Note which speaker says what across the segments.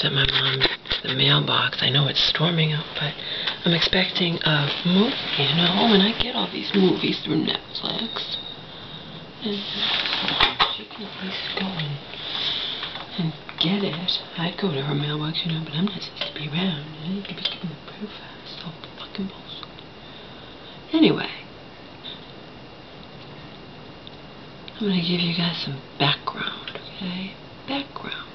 Speaker 1: at my mom's the mailbox. I know it's storming out, but I'm expecting a movie, you know, and I get all these movies through Netflix. And she can at least go and get it. I'd go to her mailbox, you know, but I'm not supposed to be around. You could be giving me proof fast. So fucking bullshit. Anyway, I'm gonna give you guys some background, okay? Background.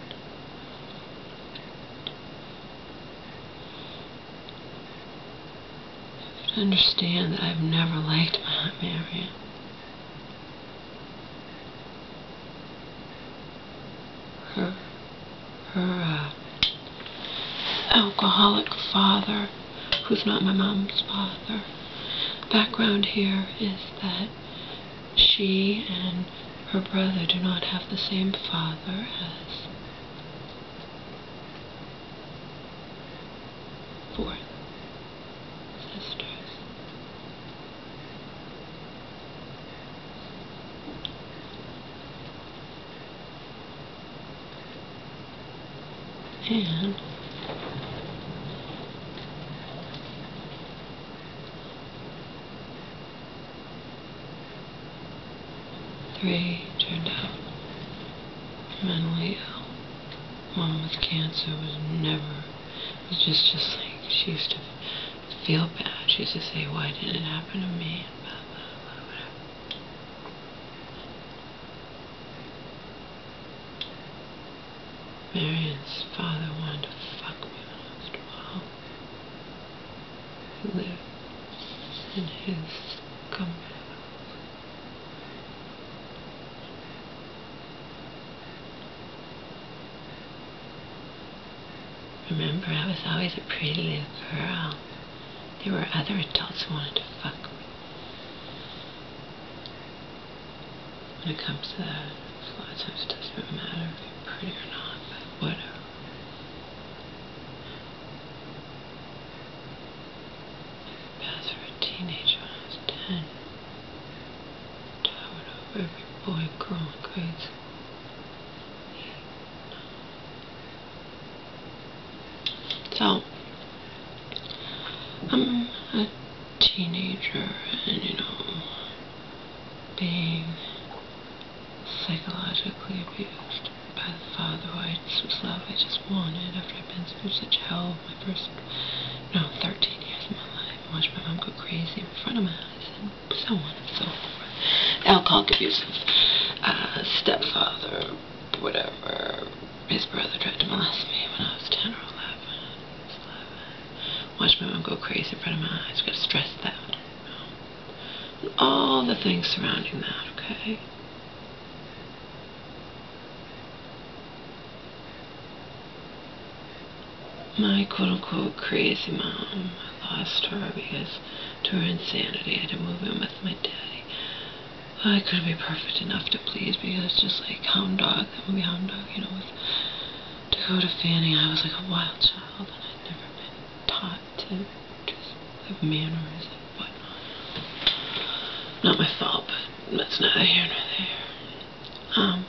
Speaker 1: To understand that I've never liked my Aunt Marion. Her alcoholic father, who's not my mom's father. Background here is that she and her brother do not have the same father as fourth sisters. And three turned out mentally ill. Mom with cancer was just like, she used to feel bad. She used to say, why didn't it happen to me? And blah, blah, blah, whatever. Marion's father wanted to fuck me when I was 12. He lived in his scumbag. Remember, I was always a pretty little girl. There were other adults who wanted to fuck me. When it comes to that, a lot of times it doesn't even matter if you're pretty or not, but whatever. I passed for a teenager when I was 10. Towered over every boy, girl, and grade school. So, I'm a teenager and, you know, being psychologically abused by the father who I just was love I just wanted after I've been through such hell my first, 13 years of my life. I watched my mom go crazy in front of my eyes and so on and so forth. Alcoholic abusive stepfather, whatever. His brother tried to molest me when I was 10 or 11. Watch my mom go crazy in front of my eyes. Got to stress that. And all the things surrounding that, okay? My quote-unquote crazy mom, I lost her because to her insanity I had to move in with my daddy. I couldn't be perfect enough to please because just like Hound Dog, that movie Hound Dog, you know, with Dakota Fanning, I was like a wild child and I'd never been taught to just have manners and whatnot. Not my fault, but that's neither here nor there.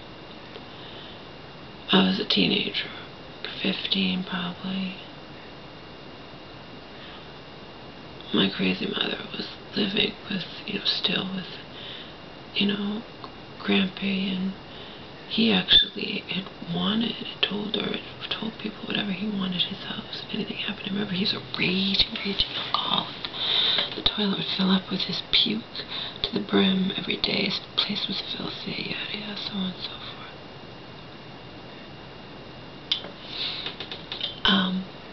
Speaker 1: I was a teenager, 15 probably. My crazy mother was living with, still with, Grampy, and he actually had told people whatever he wanted his house, if anything happened. I remember he's a raging alcoholic. The toilet would fill up with his puke to the brim every day. His place was filthy, yada yada, so on and so forth.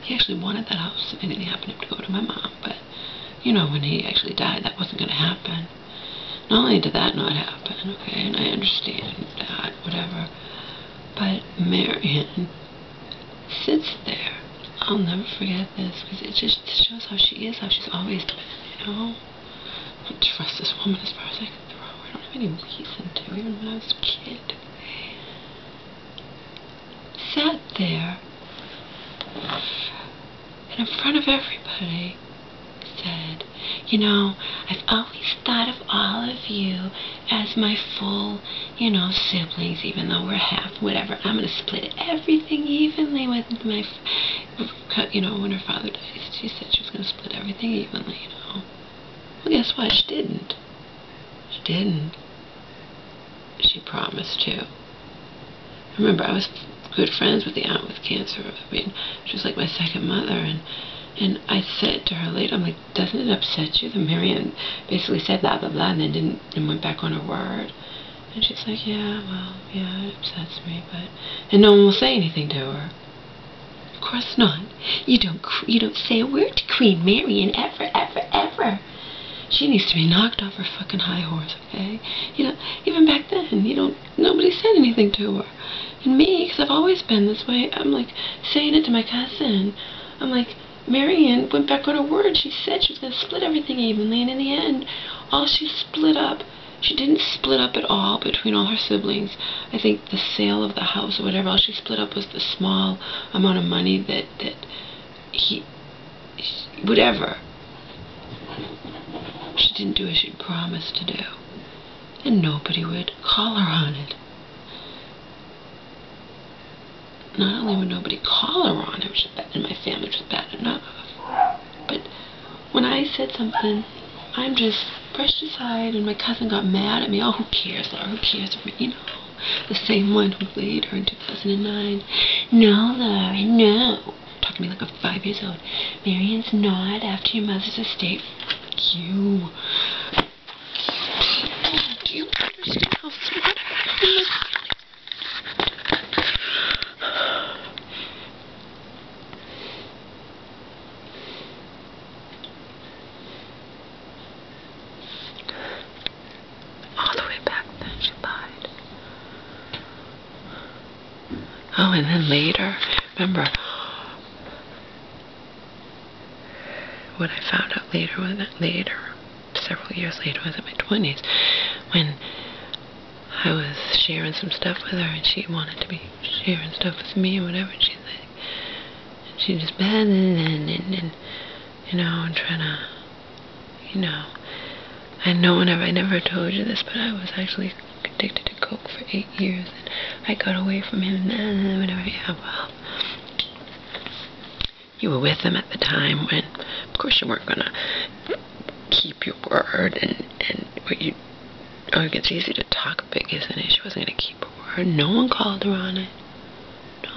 Speaker 1: He actually wanted that house, if anything happened, to go to my mom, but, when he actually died, that wasn't going to happen. Not only did that not happen, okay, and I understand that, whatever, but Marion sits there. I'll never forget this, because it just shows how she is, how she's always been, I don't trust this woman as far as I can throw her. I don't have any reason to, even when I was a kid. Sat there, and in front of everybody, said, You know, I've always thought of all of you as my full, you know, siblings, even though we're half, whatever. I'm going to split everything evenly with my, you know, when her father died, she said she was going to split everything evenly, you know. Well, guess what? She didn't. She didn't. She promised to. Remember, I was good friends with the aunt with cancer. I mean, she was like my second mother, and I said to her later, I'm like, doesn't it upset you that Marianne basically said blah, blah, blah, and then didn't, and went back on her word? And she's like, yeah, well, yeah, it upsets me, but, and no one will say anything to her. Of course not. You don't say a word to Queen Marianne ever, ever, ever. She needs to be knocked off her fucking high horse, okay? You know, even back then, nobody said anything to her. And me, because I've always been this way, I'm like, saying it to my cousin. I'm like, Marianne went back on her word. She said she was going to split everything evenly, and in the end, all she split up, she didn't split up at all between all her siblings. I think the sale of the house or whatever, all she split up was the small amount of money that whatever. She didn't do as she'd promised to do. And nobody would call her on it. Not only would nobody call her on it, which is bad, and my family was bad enough, but when I said something, I'm just brushed aside, and my cousin got mad at me. Oh, who cares, Laura? Who cares? You know, the same one who laid her in 2009. No, Laura, no. Talk to me like I'm 5 years old. Marianne's not after your mother's estate. You. Do you understand how smart I am? All the way back then she lied. Oh, and then later, remember, what I found out later, several years later, was in my 20s, when I was sharing some stuff with her, and she wanted to be sharing stuff with me and whatever, and she's like, and she just and you know, and trying to, you know, I never told you this, but I was actually addicted to coke for 8 years, and I got away from him, and whatever. Yeah, well, you were with him at the time when, of course, you weren't gonna keep your word, and what you, oh, it's easy to talk big, isn't it? She wasn't gonna keep her word. No one called her on it.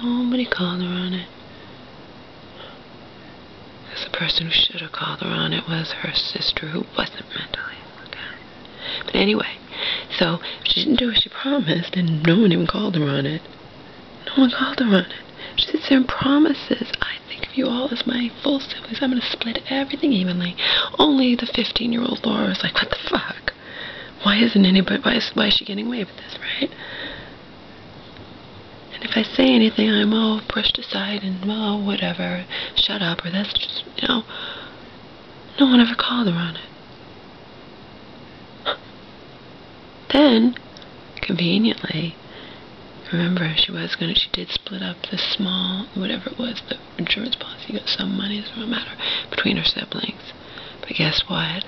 Speaker 1: Nobody called her on it. Because the person who should have called her on it was her sister, who wasn't mentally okay. But anyway, so she didn't do as she promised, and no one even called her on it. No one called her on it. She sits there and promises, I think of you all as my full siblings. I'm going to split everything evenly. Only the 15-year-old Laura is like, what the fuck? Why isn't anybody, why is she getting away with this, right? And if I say anything, I'm all brushed aside and, well, whatever, shut up, or that's just, you know, no one ever called her on it. Then, conveniently, remember, she did split up the small, whatever it was, the insurance policy, got some money, it doesn't matter, between her siblings. But guess what?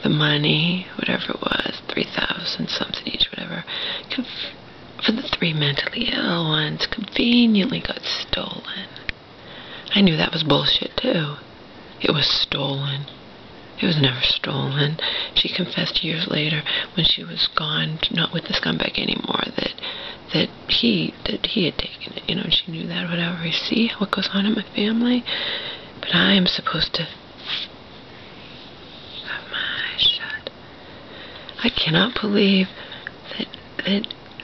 Speaker 1: The money, whatever it was, 3,000 something each, whatever, for the 3 mentally ill ones, conveniently got stolen. I knew that was bullshit, too. It was stolen. It was never stolen. She confessed years later, when she was gone, not with the scumbag anymore, that he had taken it. You know, and she knew that, whatever. You see what goes on in my family? But I am supposed to have my eyes shut. I cannot believe that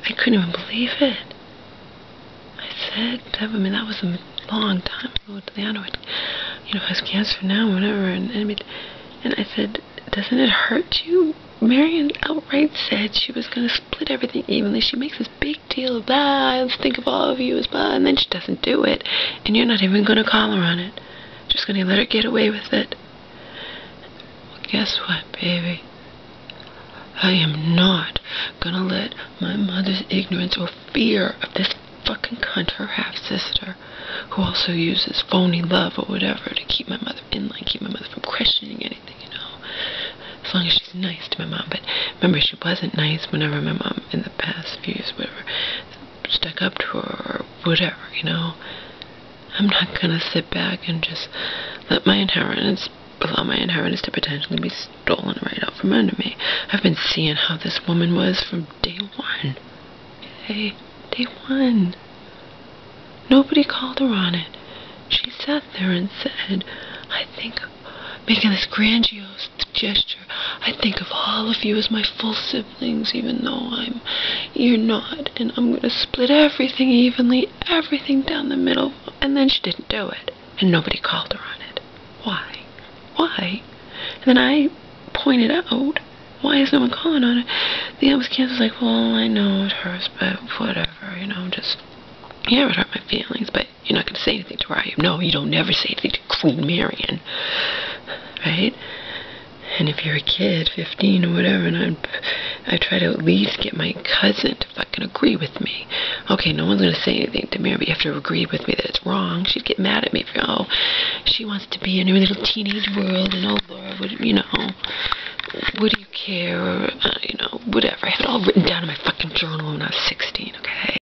Speaker 1: I couldn't even believe it. I said, I mean, that was a long time ago. Leanna would, you know, has cancer now, whatever, and I mean, and I said, doesn't it hurt you? Marianne outright said she was going to split everything evenly. She makes this big deal of, let's think of all of you as blah, and then she doesn't do it. And you're not even going to call her on it. Just going to let her get away with it. Well, guess what, baby? I am not going to let my mother's ignorance or fear of this fucking cunt, her half-sister, who also uses phony love or whatever to keep my mother in line, keep my mother from questioning anything, you know. As long as she's nice to my mom. But remember, she wasn't nice whenever my mom, in the past few years, whatever, stuck up to her or whatever, you know. I'm not gonna sit back and just let my inheritance, allow my inheritance to potentially be stolen right out from under me. I've been seeing how this woman was from day one. Okay? Day one. Nobody called her on it. She sat there and said, I think, making this grandiose gesture, I think of all of you as my full siblings, even though you're not, and I'm going to split everything evenly, everything down the middle. And then she didn't do it, and nobody called her on it. Why? Why? And then I pointed out, why is no one calling on it? The Elvis Cancer's like, well, I know it hurts, but whatever, you know, just, yeah, it hurt my feelings, but you're not going to say anything to her, are you? No, you don't never say anything to Queen Marion, right? And if you're a kid, 15 or whatever, and I try to at least get my cousin to fucking agree with me. Okay, no one's going to say anything to Mary, but you have to agree with me that it's wrong. She'd get mad at me for, oh, she wants to be in her little teenage world, and oh, Laura, you know, what do you care? Or,